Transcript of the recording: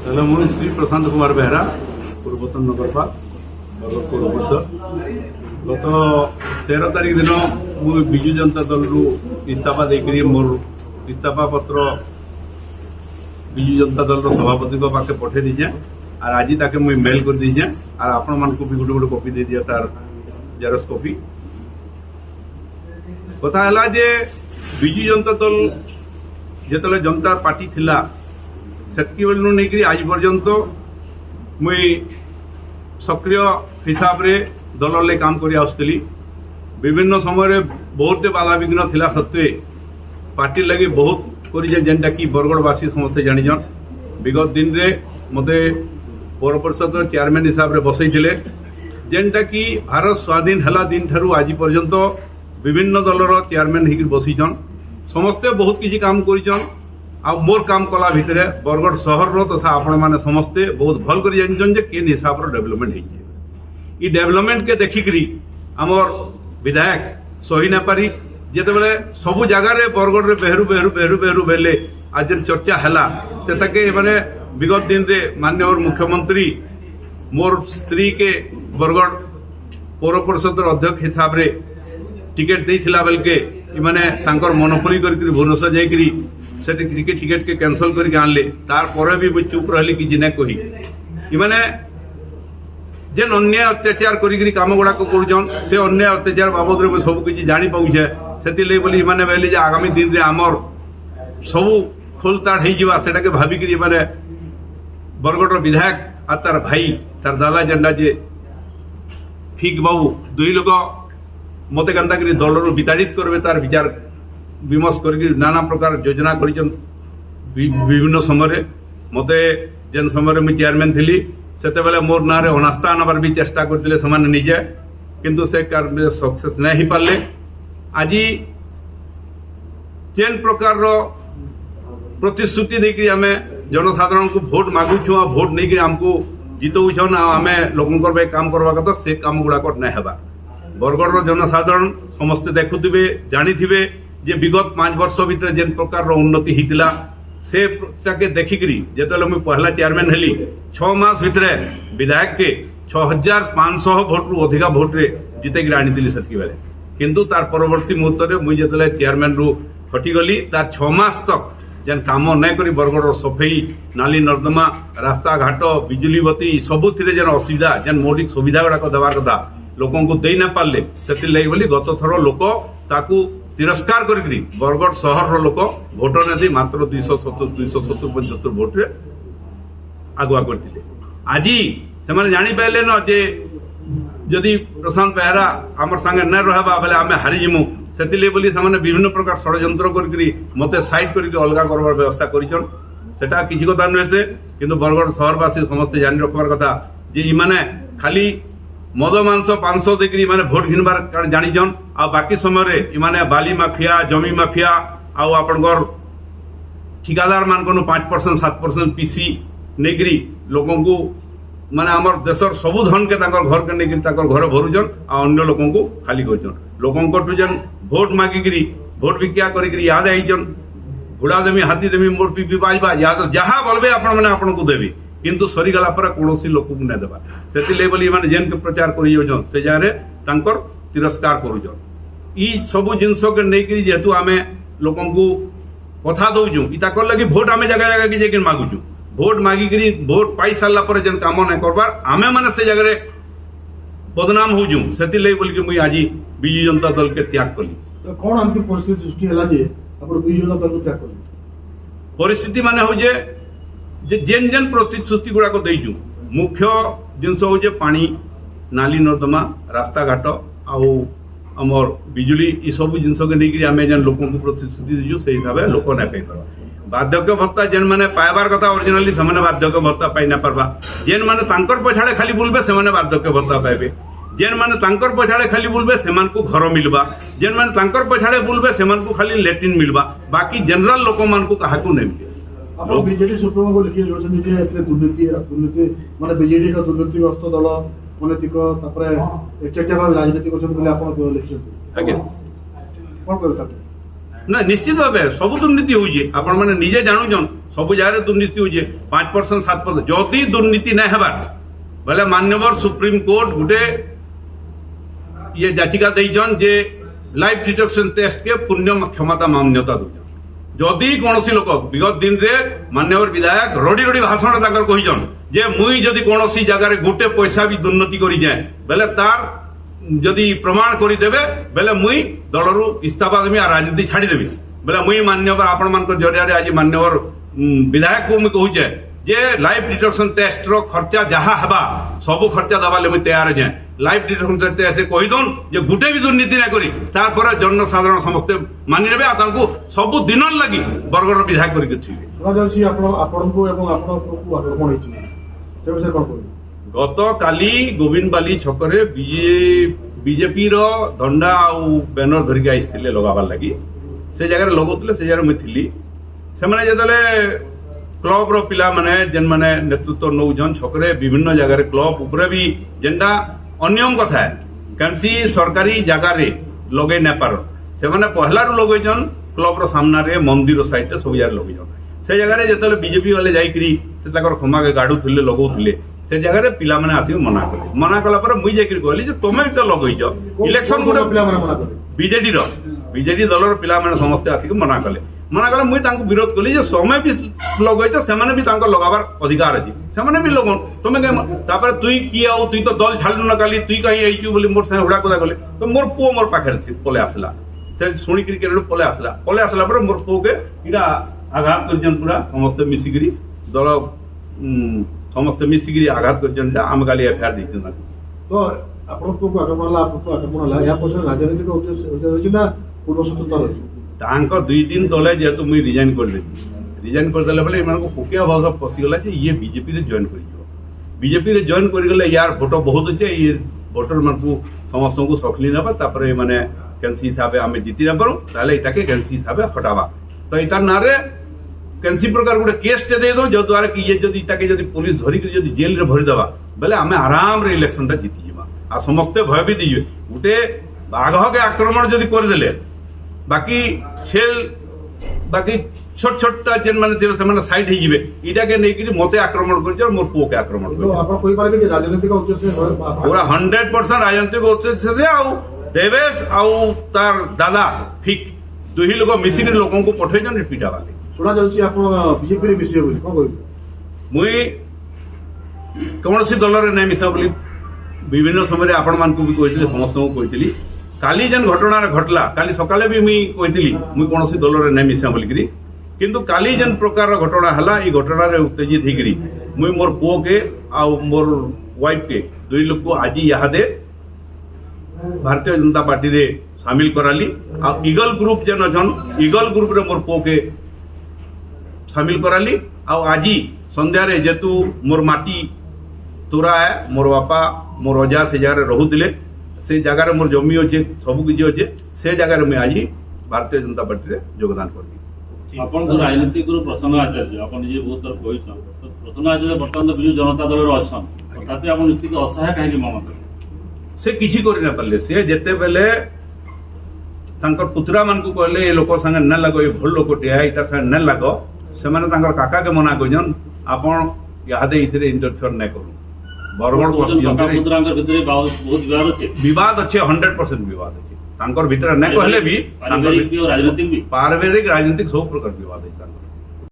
তাহলে মুই শ্রী প্রশান্ত কুমার বেহরা পূর্বতন নগরপাল পৌরপরিষদ গত 13 তারিখ দিন মু বিজু জনতা দলরু ইস্তফা দেইকি মোর ইস্তফা পত্র বিজু জনতা দলর সভাপতি পাखे पठे दीजे আর আজি তাকে মুই মেল করে দিয়েছে আর আপনার মানুষ भी गोटे गोटे कॉपी दे दिया तार जेरक्स कॉपी কথা হল যে বিজু জনতা দল যেতলে জনতা পার্টি थिला सेतकी बेलू नहीं आज पर्यंत मुई सक्रिय हिसाब रे दल ले काम करी आसुली विभिन्न समय बहुत बाधा विघ्न थिला सत्वे पार्टी लगी बहुत करी जेनटा कि बरगढ़वासी समस्ते जानिजन विगत दिन रे मते पौर परिषद चेयरमैन हिसाब रे बसई जेनटा कि भारत स्वाधीन हला दिन ठारू आज पर्यंत विभिन्न दलर चेयरमैन होकर बसीजन समस्ते बहुत किसी काम करिजन आ मोर काम कला भितर बरगढ़ सहर तथा आपण मैंने समस्ते बहुत भल कर जानछन जे केन हिसाब रो डेवलपमेंट होइछे ई डेवलपमेंट के देखिकरी हमर विधायक सही ना पारी जेतेबेले सबु जगह रे बरगढ़ रे बेहरू बेहरू बेहरू बेहरू बेले आज चर्चा हला सेताके माने विगत दिन रे माननीय मुख्यमंत्री मोर स्त्री के बरगढ़ पौर परिषद अध्यक्ष हिसाब रे टिकेट देइथिला बेलके इमाने तांकर मोनोपोली करके भुवनेश्वर जाइकरी से टिकेट के कैंसल करके आनले तार पर भी मुझे चुप रही कि जिने कही इमाने जेन अन्याय अत्याचार करी काम गुड़ाक करुन से अन्याय अत्याचार बाबद में सब किसी जानी पाऊे से बोली इमाने कहले जे आगामी दिन में आमर सबू खोलताड़ होटा के भाविक माने बरगढ़ विधायक और तार भाई तार दादा जेंडा जे ठीक बाबू दुई लोग मत केन्ता दल विताड़ित करबे तार विचार विमर्श कर नाना प्रकार योजना कर विभिन्न समय मते जेन समय मुझे चेयरमैन थी से मोर ना अनास्था आनबार भी चेष्टा करते निजे किंतु से सक्सेस नहीं हो पारे आज जेन प्रकार प्रतिश्रुति देकर आम जनसाधारण को भोट मागुछु आ भोट नहीं आमको जितौछन आम लोक काम करवा कथा से काम गुड़ाक नहीं होगा बरगढ़ जनसाधारण समस्ते देखुवे जानी जे विगत 5 वर्ष भितर जेन प्रकार उन्नति होता से देखिकी जिते मुझे पहला चेयरमैन हेली 6 मास भितर विधायक के 6500 भोट रु अधिका भोट रे जितेक आनी से बेले किंतु तार परवर्ती मुहूर्त में मुझे जो चेयरमैन रु हटिगली तार 6 मास तक जेन काम नहीं करी बरगढ़ सफेई नाली नर्दमा रास्ता घाट बिजुली बत्ती सबुथ जेन असुविधा जेन मौलिक सुविधा गुड़ाक देवार कथा लोकों को दे ना पारे से गत थर लोक ताकू तिरस्कार करी बरगढ़ सहर लोक भोट ने मात्र 270-275 भोट रे आगुआ करते आज से जापारे न जे जदि प्रशांत बेहरा आमर सांगे न रहा बेले आम हारीजिमु से विभिन्न प्रकार षड्यंत्र करी मत साइड करके अलग करवार व्यवस्था करटा किसी कथा नुहे से किंतु बरगढ़ सहरवासी समस्ते जानी रखबार कथा जे इमाने खाली मद मांस 500 देकरी माने भोट घिनबार जानिजन आ बाकी समय इमाने बाली माफिया जमी माफिया आपनकर ठिकादार मान 5% 7% पीसी नेगरी लोगों को माने आमर देशर सबु धन के घर के नेगरी घर भरुजन आ अन्य लोगों को खाली करजन लोगों जेन भोट मागिकी भोट भिक्षा करी याद आईजन घोड़ा देमी हाथी देमी मोर पी बाजबा याद जहाँ बोलबे आपण मैंने आपन को देवी किंतु सरीगला पर कौन लोक को नहीं देवा से जेन के प्रचार कर से जगह तिरस्कार करुन ई सबू जिनस के नहीं जेहेतु आम लोक कथा दौचु इताकर लगी भोट आम जगह जगह की जाकर मागुचु भोट मागिकी भोट पाई सारा पर जेन काम नहीं करबार आम मैंने से जगह बदनाम होचु से बोलिक मुझे आज विजु जनता दल के त्याग कली कौन आंतरिक परिस्थिति सृष्टि है विजु जनता दल को त्याग कली परिस्थिति माने हो जेन जेन प्रतिश्रुति गुड़ाक देचु मुख्य जिनस हूँ पानी नाली नर्दमा रास्ता घाट आमर बिजुली ये सब जिनस के नहीं आम जेन लोक को प्रतिश्रुति दीचु से हिसाब से लोक नहीं पार बार्धक्य भत्ता जेन मैंने पाइबार कथा ओरिजिनाली से बार्धक्य भत्ता पाई ना पार्बा जेन मैंने पछाड़े खाली बुलबे से बार्धक्य भत्ता पाइबे जेन मैंने पछाड़े खाली बुलबे से घर मिलवा जेन मैंने पछाड़े बुलबे से खाली लैट्रिन मिलवा बाकी जनरल लोक मान क्या नहीं मिले बीजेडी सुप्रीमो को लिखिए दुर्नीति दुर्नीति माने बीजेडी का दुर्नीतिग्रस्त दल अनैतिक भाव राजनीति ना निश्चित भाव सब दुर्नीति होजे आपण माने निजे जानून सब जगह दुर्नीति हो 5% 7%। जदि दुर्नीति नहीं हेबार बोले माननीय सुप्रीम कोर्ट गोटे ये याचिका देइछन जे लाइफ डिटेक्शन टेस्ट के पुण्य क्षमता मान्यता दूचन। जदि कौन लोक विगत दिन रे माननीय विधायक रड़ी रड़ी भाषण ताकर कहिछन जे मुई जदि कौन जगार गोटे पैसा भी दुर्नीति करी जाए बेले तार जदि प्रमाण करदेवे बेले मुई दलरू इस्तीफा देवी आ राजनीति छाड़देवी बेले मुई माननीय आपण मान जरिया आज माननीय विधायक को मुझे कहूचे जे लाइफ डिटेक्शन टेस्ट रो खर्चा जहाँ हवा सब खर्चा दबा मुझे तैयार जाए। लाइफ डिटेक्शन टेस्ट कहीदन जे गोटे भी दुर्नीति ना करी तार जनसाधारण समस्ते मानि नेबे सब दिन लगी बरगढ़ विधायक करके गत काली गोविंद बाली छकरे बीजेपी दंडा आउ बैनर धरिक आईते लगाबार लगी से जगह लगौले से जगह मुझे थी से क्लब रो पिला माने जेन माने नेतृत्व नौजन छकरे विभिन्न जगह क्लब उपरे भी जेनटा अनियम कथा है कैंसी सरकारी जगह रे लगे न पार से माने पहलारू लगेजन क्लब रो सामना रे मंदिर साइड रे सब जगह लगेजन से जगह रे जेतले बीजेपी वाले जाईकरी से ताकर क्षमा के गाडू थिले लगौथिले से जगह रे पिला माने आसी मना कला पर मुई जाईकरी कहली जे तमे तो लगैछ इलेक्शन गुटे पिला माने मना करे बीजेडी दलर पिला माने समस्त आसी मना कले मुई तांको विरोध कली जे समय भी लगैछ सेमाने भी तांको लगाबार अधिकार अछि सेमाने भी लगन तमे तापर तुई की आउ तुई तो दल छाड़नु न काली तुई कहीं आइछु बोली मोर संग उडा कदा कले तो मोर पो मोर पाखर थी पले आसला से सुनी करी के पले आसला पर मोर पो के इडा आघात करजन पूरा समस्त मिसिगिरी दल समस्त मिसिगिरी आघात करजन आम काली एफआईआर दैछु ना तो आपण को आक्रमण ला या पछे राजनीतिक उद्देश्य होछि ना पूर्व सतता रहछि तांको 2 दिन तले जेतु मुई रिजाइन कर देले बेले इमान को पुकिया भाषा पसिगला जे ये बीजेपी रे जॉइन करि जो बीजेपी रे जॉइन करि गले यार वोट बहुत अछि ये वोटर मन को समस्त को सखली नबा तापरे माने कैंसी हिसाबे आमे जीति न पारो ताले इताके कैंसी हिसाबे हटावा तो इतार नारे कैंसी प्रकार गोटे केस टे दे दो जो द्वारा कि ये जदि इताके जदि पुलिस धरि के जदि जेल रे भरि दबा बेले आमे आराम रे इलेक्शन ता जीति जिमा आ समस्त भयभीत दिए गोटे बाघ के आक्रमण जदि कर देले बाकी छेल बाकी छोट छोटा जेन माने से माने साइड ही जिवे इटा के नै कि मते आक्रमण कर मोर पो के आक्रमण कर आप कोई पारे कि राजनीतिक उद्देश्य पूरा 100% राजनीतिक उद्देश्य से आउ देवेश आउ तार दादा ठीक दुही लोग मिसिक लोगों को पठै जन रिपीटा वाले सुना जाउची आप बीजेपी रे मिसिए बोली कोन कोइ मुई कौनसी दल रे नै मिसा बोली विभिन्न समय आपण मान को भी कहितली समस्त को कहितली काली जेन घटना घटला काली सकाले भी मुई कहितली मुई कौनसी दल रे नै मिसा बोली किंतु काली जेन प्रकार घटना हला ई घटना रे उत्तेजित हिकरी मुई मोर पो के आ मोर वाइफ के दुई लोग को आज यादे भारतीय जनता पार्टी रे शामिल कराली आ ईगल ग्रुप जेन अछन ईगल ग्रुप रे मोर पो के शामिल कराली आ आज संध्या रे जेतु मोर माटी तोरा है मोर बापा मोर अजा से जगह रहुतिले से जगह मोर जमी अच्छे सब किसी अच्छे से जगह में आज भारतीय जनता पार्टी रे योगदान कर आपण तो राजनीतिक गुरु प्रसन्न आचार्य आपण जे बहुत थर कहिछन तो प्रसन्न आचार्य वर्तमान बिजु जनता दल रो अछन तथापि आपण नीति के असहाय काहे मन करे से किछि करि न पाले से जेते बेले तांकर पुत्रा मान को कहले ए लोक संग न लगो ए भल लोक टिया इता संग न लगो से माने तांकर काका के मना कहिजन आपण यादे इतरे इंटरफेयर न करू बरगढ़ पुत्रांकर भितरे बहुत विवाद अछि 100% विवाद अछि तांकर भितर न कहले भी पारिवारिक राजनीतिक सब प्रकार विवाद अछि तांकर